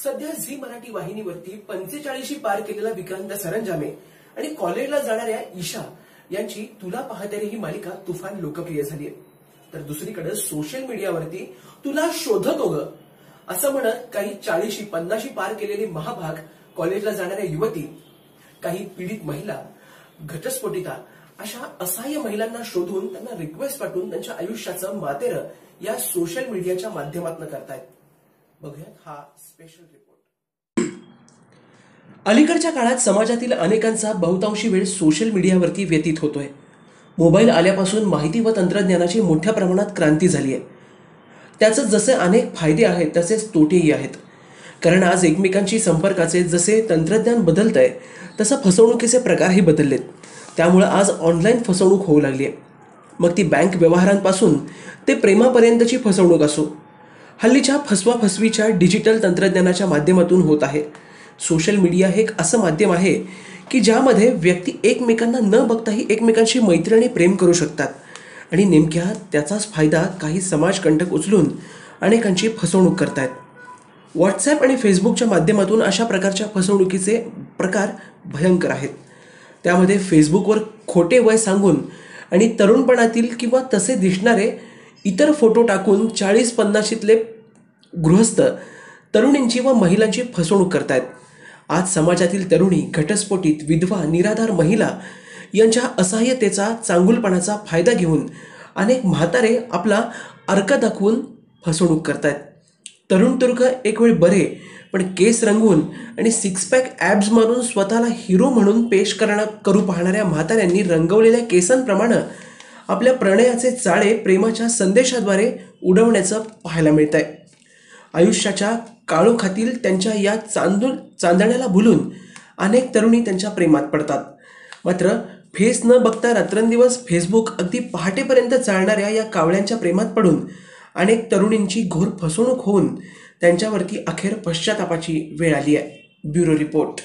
सध्या झी मराठी वाहिनीवरती 45 पार केलेला विक्रांत सरंजामे आणि कॉलेजला जाणाऱ्या ईशा यांची तुला पाहते रे ही मालिका तुफान लोकप्रिय झाली आहे. तर दुसरीकडे सोशल मीडियावरती तुला शोधतो ग असं म्हणत काही 40-50 पार केलेली महाभाग कॉलेजला जाणाऱ्या युवती, काही पीडित महिला, घटस्फोटिता अशा असहाय्य महिलांना शोधून त्यांना रिक्वेस्ट पाठवून त्यांच्या आयुष्याचं मातेरं या सोशल मीडियाच्या माध्यमातून करतायत. बघूयात हा स्पेशल रिपोर्ट. अलीकडच्या काळात समाजातील अनेकांचा बहुतांशी वेळ सोशल मीडियावरती व्यतीत होतोय. मोबाईल आल्यापासून माहिती व तंत्रज्ञानाची मोठ्या प्रमाणात क्रांती झाली आहे. त्याचे जसे अनेक फायदे आहेत तसेच तोटेही आहेत. कारण आज एकमेकांशी संपर्काचे जसे तंत्रज्ञान बदलतंय तसं फसवणुकीचे प्रकारही बदललेत. त्यामुळे आज ऑनलाईन फसवणूक होऊ लागली आहे. मग ती बँक व्यवहारांपासून ते प्रेमापर्यंतची फसवणूक असो, हल्लीच्या फसवाफसवीच्या डिजिटल तंत्रज्ञानाच्या माध्यमातून होत आहे. सोशल मीडिया हे एक असं माध्यम आहे की ज्यामध्ये व्यक्ती एकमेकांना न बघताही एकमेकांशी मैत्री आणि प्रेम करू शकतात आणि नेमक्या त्याचाच फायदा काही समाजकंटक उचलून अनेकांची फसवणूक करतायत. व्हॉट्सॲप आणि फेसबुकच्या माध्यमातून अशा प्रकारच्या फसवणुकीचे प्रकार भयंकर आहेत. त्यामध्ये फेसबुकवर खोटे वय सांगून आणि तरुणपणातील किंवा तसे दिसणारे इतर फोटो टाकून 40-50शीतले गृहस्थ तरुणींची व महिलांची फसवणूक करतायत. आज समाजातील तरुणी, घटस्फोटित, विधवा, निराधार महिला यांच्या असहाय्यतेचा, चांगुलपणाचा फायदा घेऊन अनेक म्हातारे आपला अर्क दाखवून फसवणूक करतायत. तरुण तुर्क एक वेळ बरे पण केस रंगवून आणि सिक्सपॅक ॲब्स मारून स्वतःला हिरो म्हणून पेश करू पाहणाऱ्या म्हाताऱ्यांनी रंगवलेल्या केसांप्रमाणे आपल्या प्रणयाचे जाळे प्रेमाच्या संदेशाद्वारे उडवण्याचं पाहायला मिळतंय. आयुष्याच्या काळोखातील त्यांच्या या चांदण्याला भुलून अनेक तरुणी त्यांच्या प्रेमात पडतात. मात्र फेस न बघता रात्रंदिवस फेसबुक अगदी पहाटेपर्यंत चालणाऱ्या या कावळ्यांच्या प्रेमात पडून अनेक तरुणींची घोर फसवणूक होऊन त्यांच्यावरती अखेर पश्चातापाची वेळ आली आहे. Bureau report.